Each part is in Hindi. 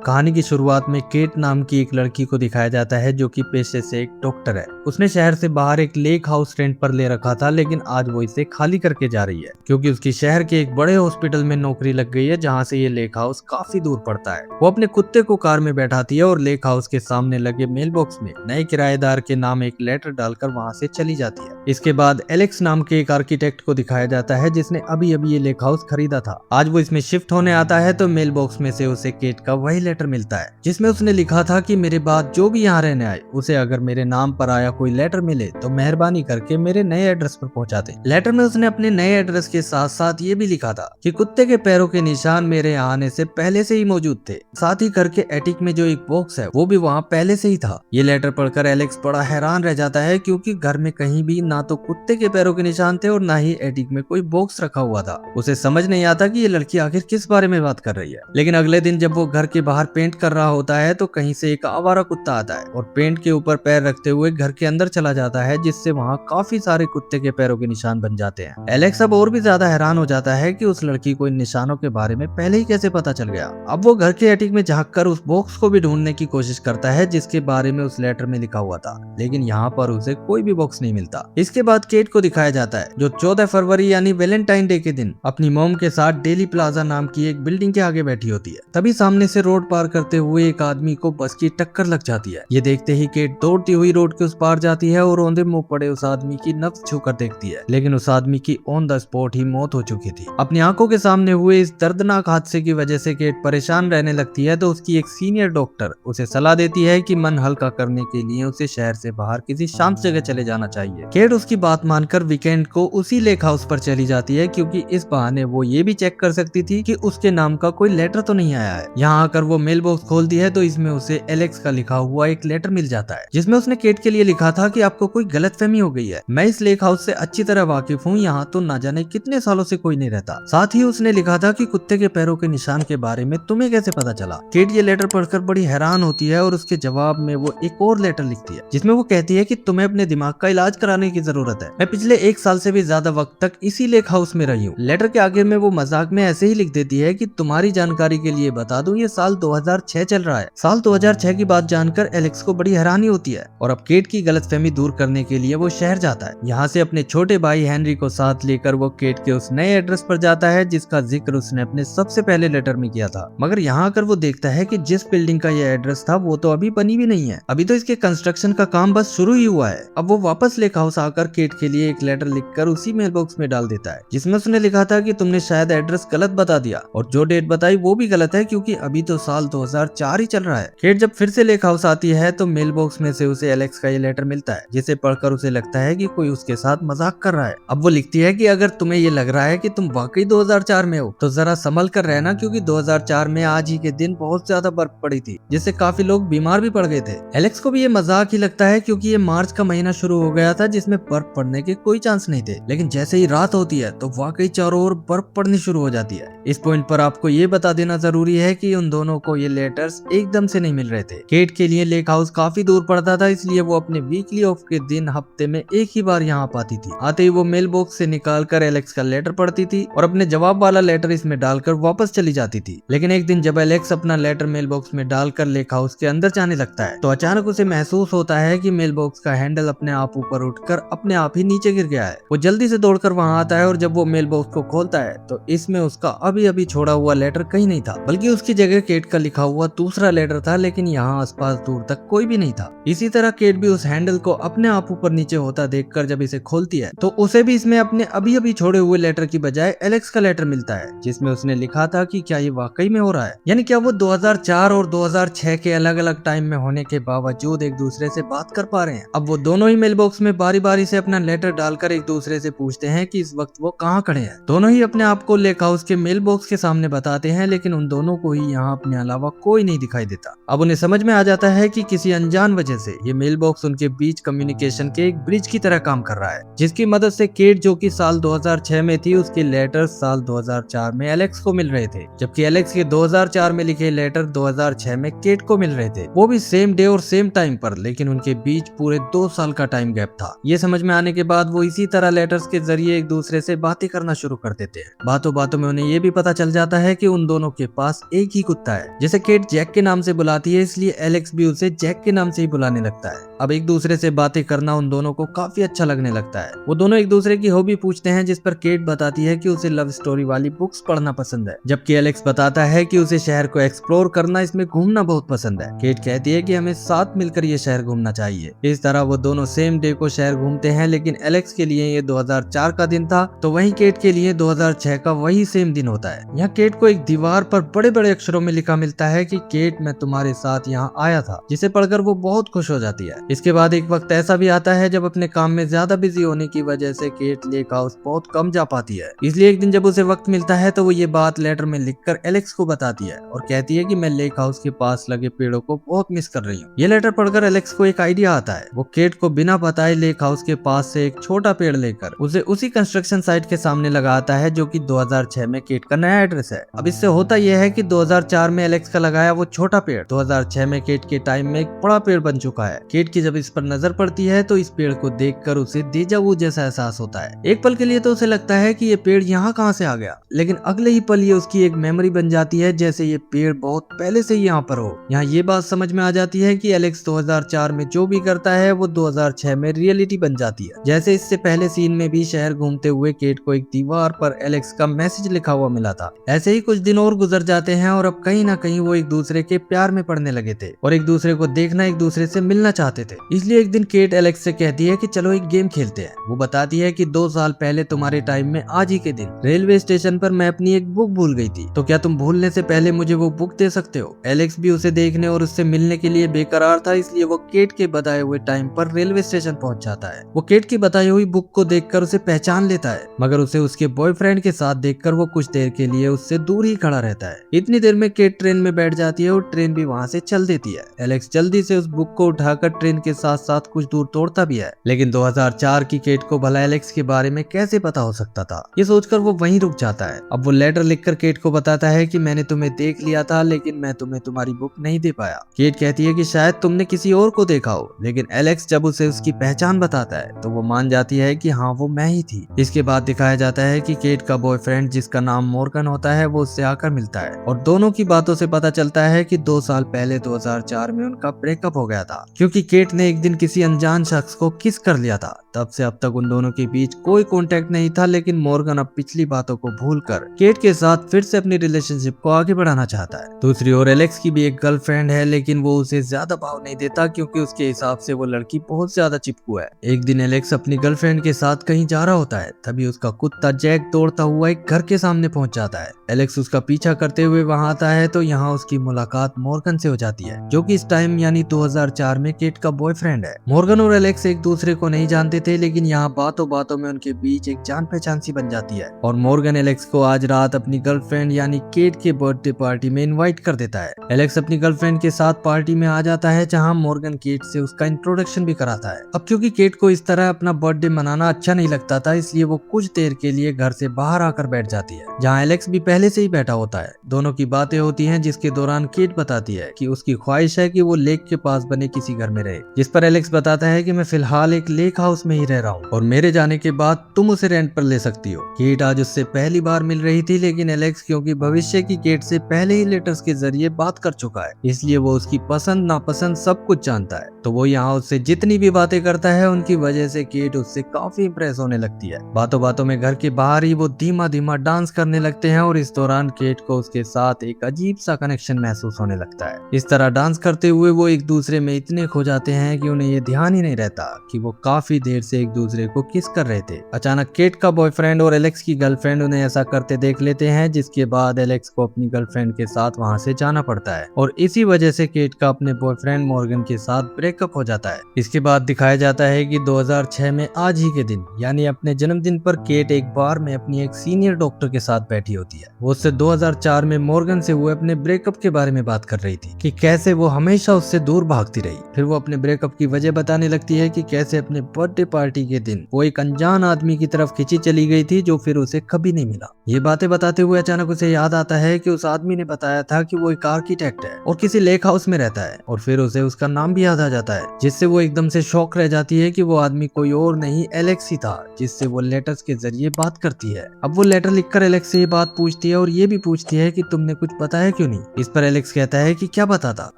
कहानी की शुरुआत में केट नाम की एक लड़की को दिखाया जाता है जो कि पेशे से एक डॉक्टर है। उसने शहर से बाहर एक लेक हाउस रेंट पर ले रखा था, लेकिन आज वो इसे खाली करके जा रही है क्योंकि उसकी शहर के एक बड़े हॉस्पिटल में नौकरी लग गई है जहाँ से ये लेक हाउस काफी दूर पड़ता है। वो अपने कुत्ते को कार में बैठाती है और लेक हाउस के सामने लगे मेल बॉक्स में नए किराएदार के नाम एक लेटर डालकर वहाँ से चली जाती है। इसके बाद एलेक्स नाम के एक आर्किटेक्ट को दिखाया जाता है जिसने अभी अभी ये लेक हाउस खरीदा था। आज वो इसमें शिफ्ट होने आता है तो मेल बॉक्स में से उसे केट का वही लेटर मिलता है जिसमें उसने लिखा था कि मेरे बाद जो भी यहाँ रहने आए उसे अगर मेरे नाम पर आया कोई लेटर मिले तो मेहरबानी करके मेरे नए एड्रेस पर पहुंचा दे। लेटर में उसने अपने नए एड्रेस के साथ साथ ये भी लिखा था कि कुत्ते के पैरों के निशान मेरे यहाँ आने से पहले से ही मौजूद थे, साथ ही करके एटिक में जो एक बॉक्स है वो भी वहाँ पहले से ही था। ये लेटर पढ़कर एलेक्स बड़ा हैरान रह जाता है क्योंकि घर में कहीं भी ना तो कुत्ते के पैरों के निशान थे और ना ही एटिक में कोई बॉक्स रखा हुआ था। उसे समझ नहीं आता कि ये लड़की आखिर किस बारे में बात कर रही है। लेकिन अगले दिन जब वो घर के बाहर पेंट कर रहा होता है तो कहीं से एक आवारा कुत्ता आता है और पेंट के ऊपर पैर रखते हुए घर के अंदर चला जाता है, जिससे वहाँ काफी सारे कुत्ते के पैरों के निशान बन जाते हैं। एलेक्स अब और भी ज्यादा हैरान हो जाता है कि उस लड़की को इन निशानों के बारे में पहले ही कैसे पता चल गया। अब वो घर के एटिक में झांककर उस बॉक्स को भी ढूंढने की कोशिश करता है जिसके बारे में उस लेटर में लिखा हुआ था, लेकिन यहाँ पर उसे कोई भी बॉक्स नहीं मिलता। इसके बाद केट को दिखाया जाता है जो 14 फरवरी यानी वैलेंटाइन डे के दिन अपनी मॉम के साथ डेली प्लाजा नाम की एक बिल्डिंग के आगे बैठी होती है। तभी सामने से रोड पार करते हुए एक आदमी को बस की टक्कर लग जाती है। ये देखते ही केट दौड़ती हुई रोड के उस पार जाती है और औंधे मुंह पड़े उस आदमी की नब्ज छूकर देखती है, लेकिन उस आदमी की ऑन द स्पॉट ही मौत हो चुकी थी। अपनी आंखों के सामने हुए इस दर्दनाक हादसे की वजह से केट परेशान रहने लगती है तो उसकी एक सीनियर डॉक्टर उसे सलाह देती है कि मन हल्का करने के लिए उसे शहर से बाहर किसी शांत जगह चले जाना चाहिए। केट उसकी बात मानकर वीकेंड को उसी लेक हाउस पर चली जाती है क्योंकि इस बहाने वो ये भी चेक कर सकती थी कि उसके नाम का कोई लेटर तो नहीं आया है। यहाँ आकर वो मेल बॉक्स खोलती है तो इसमें उसे एलेक्स का लिखा हुआ एक लेटर मिल जाता है जिसमें उसने केट के लिए लिखा था कि आपको कोई गलतफहमी हो गई है, मैं इस लेक हाउस से अच्छी तरह वाकिफ हूँ, यहाँ तो ना जाने कितने सालों से कोई नहीं रहता। साथ ही उसने लिखा था कि कुत्ते के पैरों के निशान के बारे में तुम्हें कैसे पता चला। केट ये लेटर पढ़कर बड़ी हैरान होती है और उसके जवाब में वो एक और लेटर लिखती है जिसमें वो कहती है कि तुम्हें अपने दिमाग का इलाज कराने की जरूरत है, मैं पिछले 1 साल से भी ज्यादा वक्त तक इसी लेक हाउस में रही हूँ। लेटर के आगे में वो मजाक में ऐसे ही लिख देती है कि तुम्हारी जानकारी के लिए बता दूं ये साल 2006 चल रहा है। साल 2006 की बात जानकर एलेक्स को बड़ी हैरानी होती है और अब केट की गलतफहमी दूर करने के लिए वो शहर जाता है। यहाँ से अपने छोटे भाई हेनरी को साथ लेकर वो केट के उस नए एड्रेस पर जाता है जिसका जिक्र उसने अपने सबसे पहले लेटर में किया था। मगर यहाँ आकर वो देखता है कि जिस बिल्डिंग का ये एड्रेस था वो तो अभी बनी भी नहीं है, अभी तो इसके कंस्ट्रक्शन का काम बस शुरू ही हुआ है। अब वो वापस लेक हाउस आकर केट के लिए एक लेटर लिखकर उसी मेल बॉक्स में डाल देता है जिसमें उसने लिखा था कि तुमने शायद एड्रेस गलत बता दिया और जो डेट बताई वो भी गलत है क्योंकि अभी तो साल 2004 ही चल रहा है। केट जब फिर से लेक हाउस आती है तो मेल बॉक्स में से उसे एलेक्स का ये लेटर मिलता है जिसे पढ़कर उसे लगता है कि कोई उसके साथ मजाक कर रहा है। अब वो लिखती है कि अगर तुम्हें ये लग रहा है कि तुम वाकई 2004 में हो तो जरा संभल कर रहना क्योंकि 2004 में आज ही के दिन बहुत ज्यादा बर्फ पड़ी थी जिससे काफी लोग बीमार भी पड़ गए थे। एलेक्स को भी ये मजाक ही लगता है क्योंकि ये मार्च का महीना शुरू हो गया था जिसमें बर्फ पड़ने के कोई चांस नहीं थे, लेकिन जैसे ही रात होती है तो वाकई चारों ओर बर्फ पड़नी शुरू हो जाती है। इस पॉइंट पर आपको ये बता देना जरूरी है कि उन दोनों को ये लेटर्स एकदम से नहीं मिल रहे थे। केट के लिए लेक हाउस काफी दूर पड़ता था, इसलिए वो अपने वीकली ऑफ के दिन हफ्ते में एक ही बार यहाँ पाती थी। आते ही वो मेल बॉक्स से निकाल कर एलेक्स का लेटर पढ़ती थी और अपने जवाब वाला लेटर इसमें डालकर वापस चली जाती थी। लेकिन एक दिन जब एलेक्स अपना लेटर मेल बॉक्स में डालकर लेक हाउस के अंदर जाने लगता है तो अचानक उसे महसूस होता है कि मेल बॉक्स का हैंडल अपने आप ऊपर उठकर अपने आप ही नीचे गिर गया है। वो जल्दी से दौड़कर वहां आता है और जब वो मेल बॉक्स को खोलता है तो इसमें उसका अभी अभी छोड़ा हुआ लेटर कहीं नहीं था, बल्कि उसकी जगह केट का लिखा हुआ दूसरा लेटर था, लेकिन यहाँ आसपास दूर तक कोई भी नहीं था। इसी तरह केट भी उस हैंडल को अपने आप ऊपर नीचे होता देखकर जब इसे खोलती है तो उसे भी इसमें अपने अभी अभी छोड़े हुए लेटर की बजाय एलेक्स का लेटर मिलता है जिसमें उसने लिखा था कि क्या ये वाकई में हो रहा है, यानी क्या वो 2004 और 2006 के अलग अलग टाइम में होने के बावजूद एक दूसरे से बात कर पा रहे हैं। अब वो दोनों ही मेल बॉक्स में बारी बारी से अपना लेटर डालकर एक दूसरे से पूछते हैं कि इस वक्त वो कहाँ खड़े हैं। दोनों ही अपने आप को लेक हाउस के मेल बॉक्स के सामने बताते हैं, लेकिन उन दोनों को ही यहाँ अपने अलावा कोई नहीं दिखाई देता। अब उन्हें समझ में आ जाता है कि किसी अनजान वजह से ये मेल बॉक्स उनके बीच कम्युनिकेशन के एक ब्रिज की तरह काम कर रहा है, जिसकी मदद से केट जो कि साल 2006 में थी उसके लेटर साल 2004 में एलेक्स को मिल रहे थे, जबकि एलेक्स के 2004 में लिखे लेटर 2006 में केट को मिल रहे थे, वो भी सेम डे और सेम टाइम पर, लेकिन उनके बीच पूरे 2 साल का टाइम गैप था। ये समझ में आने के बाद वो इसी तरह लेटर्स के जरिए एक दूसरे से बातें करना शुरू कर देते हैं। बातों बातों में उन्हें ये भी पता चल जाता है कि उन दोनों के पास एक ही कुत्ता है जैसे केट जैक के नाम से बुलाती है, इसलिए एलेक्स भी उसे जैक के नाम से ही बुलाने लगता है। अब एक दूसरे से बातें करना उन दोनों को काफी अच्छा लगने लगता है। वो दोनों एक दूसरे की हॉबी पूछते हैं, जिस पर केट बताती है कि उसे लव स्टोरी वाली बुक्स पढ़ना पसंद है, जबकि एलेक्स बताता है कि उसे शहर को एक्सप्लोर करना, इसमें घूमना बहुत पसंद है। केट कहती है कि हमें साथ मिलकर ये शहर घूमना चाहिए। इस तरह वो दोनों सेम डे को शहर घूमते हैं, लेकिन एलेक्स के लिए ये 2004 का दिन था, तो वहीं केट के लिए 2006 का वही सेम दिन होता है। यहाँ केट को एक दीवार पर बड़े बड़े अक्षरों में लिखा मिलता है कि केट, मैं तुम्हारे साथ यहाँ आया था, जिसे पढ़कर वो बहुत खुश हो जाती है। इसके बाद एक वक्त ऐसा भी आता है जब अपने काम में ज्यादा बिजी होने की वजह से केट लेक हाउस बहुत कम जा पाती है। इसलिए एक दिन जब उसे वक्त मिलता है तो वो ये बात लेटर में लिखकर एलेक्स को बताती है और कहती है कि मैं लेक हाउस के पास लगे पेड़ों को बहुत मिस कर रही हूँ। ये लेटर पढ़कर एलेक्स को एक आइडिया आता है। वो केट को बिना बताए लेक हाउस के पास से एक छोटा पेड़ लेकर उसे उसी कंस्ट्रक्शन साइट के सामने लगाता है, जो कि 2006 में केट का नया एड्रेस है। अब इससे होता यह है कि 2004 में एलेक्स का लगाया वो छोटा पेड़ 2006 में केट के टाइम में एक बड़ा पेड़ बन चुका है। केट की जब इस पर नजर पड़ती है तो इस पेड़ को देखकर उसे डेजा वू जैसा एहसास होता है। एक पल के लिए तो उसे लगता है कि ये पेड़ यहाँ कहाँ से आ गया, लेकिन अगले ही पल ये उसकी एक मेमोरी बन जाती है, जैसे ये पेड़ बहुत पहले से ही यहाँ पर हो। यहाँ ये बात समझ में आ जाती है कि एलेक्स 2004 में जो भी करता है वो 2006 में रियलिटी बन जाती है। जैसे इससे पहले सीन में भी शहर घूमते हुए केट को एक दीवार पर एलेक्स का मैसेज लिखा हुआ मिला था। ऐसे ही कुछ दिन और गुजर जाते हैं और अब कहीं ना कहीं वो एक दूसरे के प्यार में पड़ने लगे थे और एक दूसरे को देखना, एक दूसरे से मिलना चाहते थे। इसलिए एक दिन केट एलेक्स से कहती है कि चलो एक गेम खेलते हैं। वो बताती है कि 2 साल पहले तुम्हारे टाइम में आज ही के दिन रेलवे स्टेशन पर मैं अपनी एक बुक भूल गई थी, तो क्या तुम भूलने से पहले मुझे वो बुक दे सकते हो। एलेक्स भी उसे देखने और उससे मिलने के लिए बेकरार था, इसलिए वो केट के बताए हुए टाइम पर रेलवे स्टेशन पहुंच जाता है। वो केट की बताई हुई बुक को देखकर उसे पहचान लेता है, मगर उसे उसके बॉयफ्रेंड के साथ देखकर वो कुछ देर के लिए उससे दूर ही खड़ा रहता है। इतनी देर में केट ट्रेन में बैठ जाती है और ट्रेन भी वहाँ से चल देती है। एलेक्स जल्दी से उस बुक को उठाकर ट्रेन के साथ साथ कुछ दूर तोड़ता भी है, लेकिन 2004 की केट को भला एलेक्स के बारे में कैसे पता हो सकता था, ये सोचकर वो वहीं रुक जाता है। अब वो लेटर लिखकर केट को बताता है कि मैंने तुम्हें देख लिया था, लेकिन मैं तुम्हें तुम्हारी बुक नहीं दे पाया। केट कहती है कि शायद तुमने किसी और को देखा हो, लेकिन एलेक्स जब उसे उसकी पहचान बताता है तो वो मान जाती है कि हाँ वो मैं ही थी। इसके बाद दिखाया जाता है कि केट का बॉयफ्रेंड, जिसका नाम मॉर्गन होता है, वो उससे आकर मिलता है और दोनों की बातों से पता चलता है कि 2 साल पहले 2004 में उनका ब्रेकअप हो गया था, क्योंकि केट ने एक दिन किसी अनजान शख्स को किस कर लिया था। तब से अब तक उन दोनों के बीच कोई कांटेक्ट नहीं था, लेकिन मॉर्गन अब पिछली बातों को भूलकर केट के साथ फिर से अपनी रिलेशनशिप को आगे बढ़ाना चाहता है। दूसरी ओर एलेक्स की भी एक गर्लफ्रेंड है, लेकिन वो उसे ज्यादा भाव नहीं देता, क्योंकि उसके हिसाब से वो लड़की बहुत ज्यादा चिपकू है। एक दिन एलेक्स अपनी गर्लफ्रेंड के साथ कहीं जा रहा होता है, तभी उसका कुत्ता जैक दौड़ता हुआ एक घर के सामने पहुंच जाता है। एलेक्स उसका पीछा करते हुए वहां आता है तो यहाँ उसकी मुलाकात मॉर्गन से हो जाती है, जो कि इस टाइम यानी 2004 में केट का बॉयफ्रेंड है। मॉर्गन और एलेक्स एक दूसरे को नहीं जानते थे, लेकिन यहाँ बातों बातों में उनके बीच एक जान पहचान सी बन जाती है और मॉर्गन एलेक्स को आज रात अपनी गर्लफ्रेंड यानी केट के बर्थडे पार्टी में इनवाइट कर देता है। एलेक्स अपनी गर्लफ्रेंड के साथ पार्टी में आ जाता है, जहाँ मॉर्गन केट से उसका इंट्रोडक्शन भी कराता है। अब क्योंकि केट को इस तरह अपना बर्थडे मनाना अच्छा नहीं लगता था, इसलिए वो कुछ देर के लिए घर से बाहर आकर बैठ जाती है, जहाँ एलेक्स भी पहले से ही बैठा होता है। दोनों की बातें होती हैं, जिसके दौरान केट बताती है कि उसकी ख्वाहिश है कि वो लेक के पास बने किसी घर में रहे, जिस पर एलेक्स बताता है कि मैं फिलहाल एक लेक हाउस में ही रह रहा हूँ और मेरे जाने के बाद तुम उसे रेंट पर ले सकती हो। केट आज उससे पहली बार मिल रही थी, लेकिन एलेक्स क्योंकि भविष्य की केट से पहले ही लेटर्स के जरिए बात कर चुका है, इसलिए वो उसकी पसंद नापसंद सब कुछ जानता है। तो वो यहाँ उससे जितनी भी बातें करता है, उनकी वजह से केट उससे काफी इंप्रेस होने लगती है। बातों बातों में घर के बाहर ही वो धीमा धीमा डांस करने लगते हैं और इस दौरान केट को उसके साथ एक अजीब सा कनेक्शन महसूस होने लगता है। इस तरह डांस करते हुए वो एक दूसरे में इतने खो जाते हैं कि उन्हें ये ध्यान ही नहीं रहता कि वो काफी देर से एक दूसरे को किस कर रहे थे। अचानक केट का बॉयफ्रेंड और एलेक्स की गर्लफ्रेंड उन्हें ऐसा करते देख लेते हैं, जिसके बाद एलेक्स को अपनी गर्लफ्रेंड के साथ वहां से जाना पड़ता है और इसी वजह से केट का अपने बॉयफ्रेंड मॉर्गन के साथ ब्रेकअप हो जाता है। इसके बाद दिखाया जाता है कि 2006 में आज ही के दिन यानी अपने जन्मदिन पर केट एक बार में अपनी एक सीनियर डॉक्टर के साथ बैठी होती है। वो उससे 2004 में मॉर्गन से हुए अपने ब्रेकअप के बारे में बात कर रही थी कि कैसे वो हमेशा उससे दूर भागती रही। फिर वो अपने ब्रेकअप की वजह बताने लगती है कि कैसे अपने बर्थडे पार्टी के दिन वो एक अनजान आदमी की तरफ खींची चली गई थी, जो फिर उसे कभी नहीं मिला। ये बातें बताते हुए अचानक उसे याद आता है कि उस आदमी ने बताया था कि वो एक आर्किटेक्ट है और किसी लेक हाउस में रहता है, और फिर उसे उसका नाम भी याद आ जाता जाता है, जिससे वो एकदम से शॉक रह जाती है कि वो आदमी कोई और नहीं एलेक्स ही था, जिससे वो लेटर्स के जरिए बात करती है। अब वो लेटर लिखकर एलेक्स से ये बात पूछती है और ये भी पूछती है कि तुमने कुछ बताया क्यों नहीं। इस पर एलेक्स कहता है कि क्या बताता,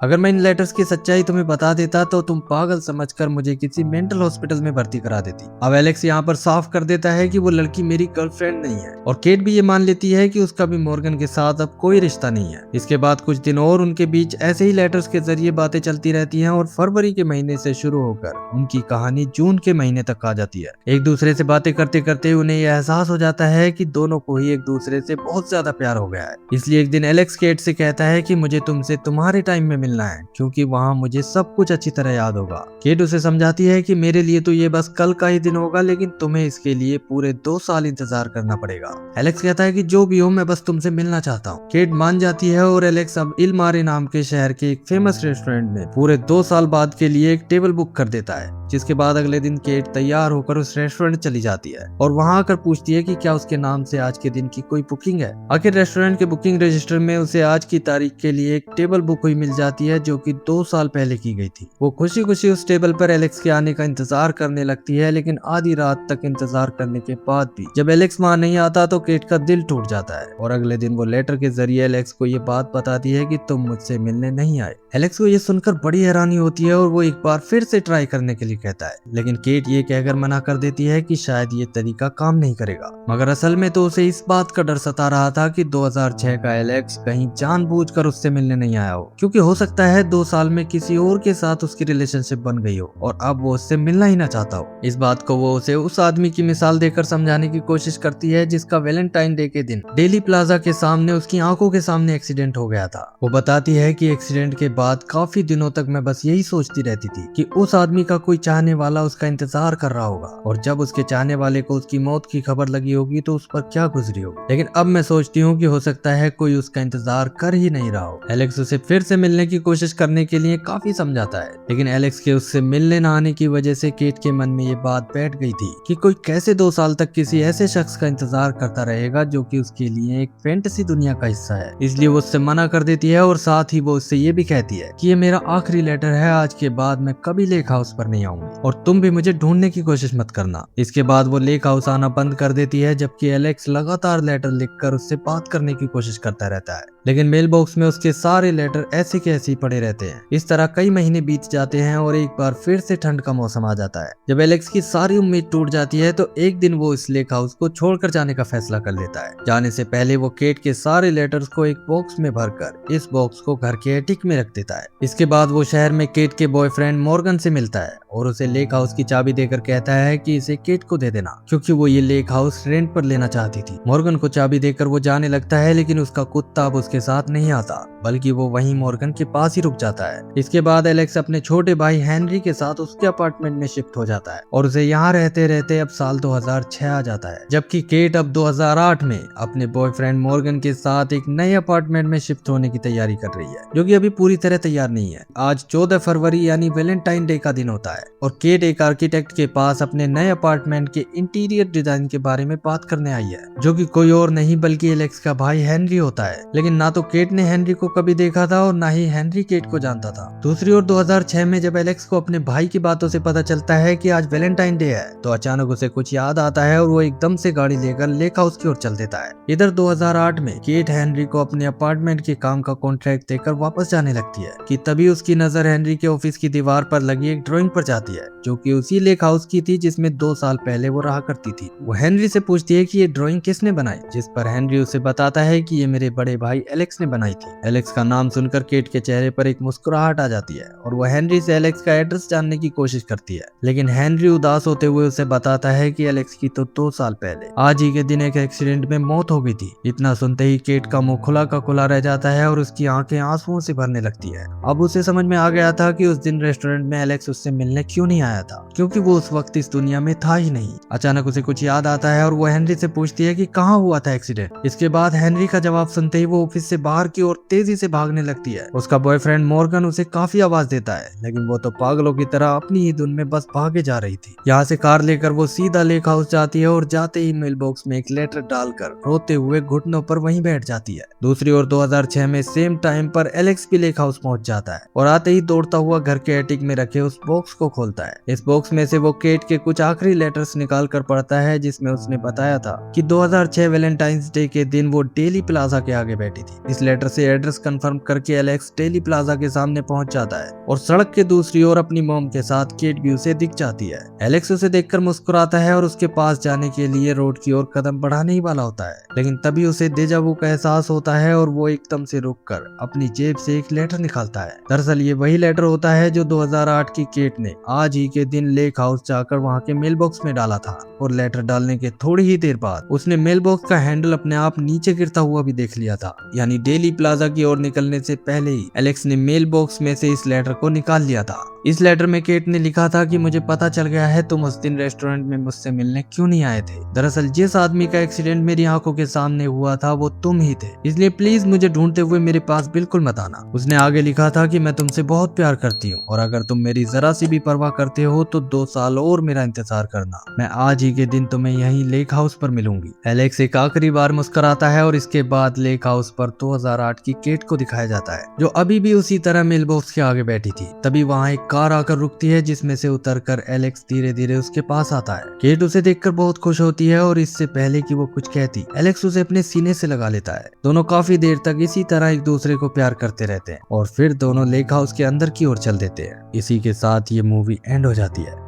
अगर मैं इन लेटर्स की सच्चाई तुम्हें बता देता तो तुम पागल समझकर मुझे किसी मेंटल हॉस्पिटल में भर्ती करा देती। अब एलेक्स यहाँ पर साफ कर देता है कि वो लड़की मेरी गर्लफ्रेंड नहीं है, और केट भी ये मान लेती है कि उसका भी मॉर्गन के साथ अब कोई रिश्ता नहीं है। इसके बाद कुछ दिन और उनके बीच ऐसे ही लेटर्स के जरिए बातें चलती रहती हैं और फरवरी के महीने से शुरू होकर उनकी कहानी जून के महीने तक आ जाती है। एक दूसरे से बातें करते करते उन्हें यह एहसास हो जाता है कि दोनों को ही एक दूसरे से बहुत ज्यादा प्यार हो गया है। इसलिए एक दिन एलेक्स केट से कहता है कि मुझे तुमसे तुम्हारे टाइम में मिलना है, क्योंकि वहाँ मुझे सब कुछ अच्छी तरह याद होगा। केट उसे समझाती है कि मेरे लिए तो ये बस कल का ही दिन होगा, लेकिन तुम्हें इसके लिए पूरे 2 साल इंतजार करना पड़ेगा। एलेक्स कहता है कि जो भी हो, मैं बस तुमसे मिलना चाहता हूँ। केट मान जाती है और एलेक्स अब इलमारे नाम के शहर के एक फेमस रेस्टोरेंट में पूरे 2 साल बाद के लिए एक टेबल बुक कर देता है। जिसके बाद अगले दिन केट तैयार होकर उस रेस्टोरेंट चली जाती है और वहां आकर पूछती है कि क्या उसके नाम से आज के दिन की कोई बुकिंग है। आखिर रेस्टोरेंट के बुकिंग रजिस्टर में उसे आज की तारीख के लिए एक टेबल बुक हुई मिल जाती है, जो कि 2 साल पहले की गई थी। वो खुशी खुशी उस टेबल पर एलेक्स के आने का इंतजार करने लगती है, लेकिन आधी रात तक इंतजार करने के बाद भी जब एलेक्स वहां नहीं आता तो केट का दिल टूट जाता है और अगले दिन वो लेटर के जरिए एलेक्स को ये बात बताती है कि तुम मुझसे मिलने नहीं आए। एलेक्स को ये सुनकर बड़ी हैरानी होती है और वो एक बार फिर से ट्राई करने के लिए कहता है, लेकिन केट ये कहकर मना कर देती है कि शायद ये तरीका काम नहीं करेगा। मगर असल में तो उसे इस बात का डर सता रहा था कि 2006 का एलेक्स कहीं जानबूझकर उससे मिलने नहीं आया हो, क्योंकि हो सकता है 2 साल में किसी और के साथ उसकी रिलेशनशिप बन गई हो और अब वो उससे मिलना ही ना चाहता हो। इस बात को वो उसे उस आदमी की मिसाल देकर समझाने की कोशिश करती है जिसका वैलेंटाइन डे के दिन डेली प्लाजा के सामने उसकी आंखों के सामने एक्सीडेंट हो गया था। वो बताती है कि एक्सीडेंट के बाद काफी दिनों तक मैं बस यही सोचती रहती थी कि उस आदमी का कोई चाहने वाला उसका इंतजार कर रहा होगा, और जब उसके चाहने वाले को उसकी मौत की खबर लगी होगी तो उस पर क्या गुजरी होगी। लेकिन अब मैं सोचती हूँ कि हो सकता है कोई उसका इंतजार कर ही नहीं रहा हो। एलेक्स उसे फिर से मिलने की कोशिश करने के लिए काफी समझाता है, लेकिन एलेक्स के उससे मिलने न आने की वजह से केट के मन में ये बात बैठ गई थी कि कोई कैसे 2 साल तक किसी ऐसे शख्स का इंतजार करता रहेगा जो कि उसके लिए एक फैंटेसी दुनिया का हिस्सा है। इसलिए वो उससे मना कर देती है और साथ ही वो उससे ये भी कहती है कि ये मेरा आखिरी लेटर है, आज के बाद मैं कभी लेक हाउस पर नहीं आऊंगी और तुम भी मुझे ढूंढने की कोशिश मत करना। इसके बाद वो लेक हाउस आना बंद कर देती है, जबकि एलेक्स लगातार लेटर लिखकर उससे बात करने की कोशिश करता रहता है, लेकिन मेल बॉक्स में उसके सारे लेटर ऐसे के ऐसे ही पड़े रहते हैं। इस तरह कई महीने बीत जाते हैं और एक बार फिर से ठंड का मौसम आ जाता है। जब एलेक्स की सारी उम्मीद टूट जाती है तो एक दिन वो इस लेक हाउस को छोड़कर जाने का फैसला कर लेता है। जाने से पहले वो केट के सारे लेटर्स को एक बॉक्स में भरकर इस बॉक्स को घर के एटिक में रख देता है। इसके बाद वो शहर में केट के बॉयफ्रेंड मॉर्गन से मिलता है और उसे लेक हाउस की चाबी देकर कहता है कि इसे केट को दे देना, क्योंकि वो ये लेक हाउस रेंट पर लेना चाहती थी। मॉर्गन को चाबी देकर वो जाने लगता है, लेकिन उसका कुत्ता अब उसके साथ नहीं आता, बल्कि वो वहीं मॉर्गन के पास ही रुक जाता है। इसके बाद एलेक्स अपने छोटे भाई हेनरी के साथ उसके अपार्टमेंट में शिफ्ट हो जाता है और उसे यहाँ रहते रहते अब साल 2006 आ जाता है, जबकि केट अब 2008 में अपने बॉयफ्रेंड मॉर्गन के साथ एक नए अपार्टमेंट में शिफ्ट होने की तैयारी कर रही है, जो कि अभी पूरी तरह तैयार नहीं है। आज 14 फरवरी यानी वैलेंटाइन डे का दिन होता है और केट एक आर्किटेक्ट के पास अपने नए अपार्टमेंट के इंटीरियर डिजाइन के बारे में बात करने आई है, जो कि कोई और नहीं बल्कि एलेक्स का भाई हेनरी होता है। लेकिन ना तो केट ने हेनरी को कभी देखा था और ना ही हेनरी केट को जानता था। दूसरी ओर 2006 में जब एलेक्स को अपने भाई की बातों से पता चलता है कि आज वैलेंटाइन डे है, तो अचानक उसे कुछ याद आता है और वो एकदम से गाड़ी लेकर लेक हाउस की ओर चल देता है। इधर 2008 में केट हेनरी को अपने अपार्टमेंट के काम का कॉन्ट्रैक्ट देकर वापस जाने लगती है कि तभी उसकी नजर हेनरी के ऑफिस की दीवार पर लगी एक ड्राइंग पर जाती है, जो कि उसी लेक हाउस की थी जिसमें 2 साल पहले वो रहा करती थी। वो हेनरी से पूछती है कि ये ड्राइंग किसने बनाई, जिस पर हेनरी उसे बताता है कि ये मेरे बड़े भाई एलेक्स ने बनाई थी। एलेक्स का नाम सुनकर केट के चेहरे पर एक मुस्कुराहट आ जाती है और वो हेनरी से एलेक्स का एड्रेस जानने की कोशिश करती है, लेकिन हेनरी उदास होते हुए उसे बताता है कि एलेक्स की तो 2 साल पहले आज ही के दिन एक एक्सीडेंट में मौत हो गई थी। इतना सुनते ही केट का मुंह खुला का खुला रह जाता है और उसकी आंखें आंसुओं से भरने लगती है। अब उसे समझ में आ गया था कि उस दिन रेस्टोरेंट में एलेक्स उससे मिलने क्यों नहीं आया था, क्योंकि वो उस वक्त इस दुनिया में था ही नहीं। अचानक उसे कुछ याद आता है और वो हेनरी से पूछती है कि कहाँ हुआ था एक्सीडेंट। इसके बाद हेनरी का जवाब सुनते ही वो ऑफिस ऑफिस से बाहर की ओर तेजी से भागने लगती है। उसका बॉयफ्रेंड मॉर्गन उसे काफी आवाज देता है, लेकिन वो तो पागलों की तरह अपनी ही धुन में बस भागे जा रही थी। यहाँ से कार लेकर वो सीधा लेक हाउस जाती है और जाते ही मेल बॉक्स में एक लेटर डालकर रोते हुए घुटनों पर वहीं बैठ जाती है। दूसरी ओर 2006 में सेम टाइम पर एलेक्स भी लेक हाउस पहुंच जाता है और आते ही दौड़ता हुआ घर के एटिक में रखे उस बॉक्स को खोलता है। इस बॉक्स में से वो केट के कुछ आखिरी लेटर्स निकाल कर पढ़ता है, जिसमें उसने बताया था कि 2006 वैलेंटाइंस डे के दिन वो डेली प्लाजा के आगे बैठी थी। इस लेटर से एड्रेस कंफर्म करके एलेक्स डेली प्लाजा के सामने पहुंच जाता है और सड़क के दूसरी ओर अपनी मॉम के साथ केट भी उसे दिख जाती है। एलेक्स उसे देखकर मुस्कुराता है और उसके पास जाने के लिए रोड की ओर कदम बढ़ाने ही वाला होता है, लेकिन तभी उसे डेजा वू का एहसास होता है और वो एकदम से रुककर अपनी जेब से एक लेटर निकालता है। दरअसल ये वही लेटर होता है जो 2008 की केट ने आज ही के दिन लेक हाउस जाकर वहाँ के मेल बॉक्स में डाला था, और लेटर डालने के थोड़ी ही देर बाद उसने मेल बॉक्स का हैंडल अपने आप नीचे गिरता हुआ भी देख लिया था। यानी डेली प्लाजा की ओर निकलने से पहले ही एलेक्स ने मेल बॉक्स में से इस लेटर को निकाल लिया था। इस लेटर में केट ने लिखा था कि मुझे पता चल गया है तुम उस दिन रेस्टोरेंट में मुझसे मिलने क्यों नहीं आए थे। दरअसल जिस आदमी का एक्सीडेंट मेरी आंखों के सामने हुआ था वो तुम ही थे, इसलिए प्लीज मुझे ढूंढते हुए मेरे पास बिल्कुल मत आना। उसने आगे लिखा था कि मैं तुमसे बहुत प्यार करती हूँ और अगर तुम मेरी जरा सी भी परवाह करते हो तो 2 साल और मेरा इंतजार करना। मैं आज ही के दिन तुम्हें यहीं लेक हाउस पर मिलूंगी। एलेक्स एक आखिरी बार मुस्कुराता है और इसके बाद लेक हाउस पर 2008 की केट को दिखाया जाता है, जो अभी भी उसी तरह मेल बॉक्स के आगे बैठी थी। तभी वहाँ एक कार आकर रुकती है, जिसमें से उतरकर एलेक्स धीरे धीरे उसके पास आता है। केट उसे देखकर बहुत खुश होती है और इससे पहले कि वो कुछ कहती, एलेक्स उसे अपने सीने से लगा लेता है। दोनों काफी देर तक इसी तरह एक दूसरे को प्यार करते रहते हैं और फिर दोनों लेक हाउस के अंदर की ओर चल देते हैं। इसी के साथ ये मूवी एंड हो जाती है।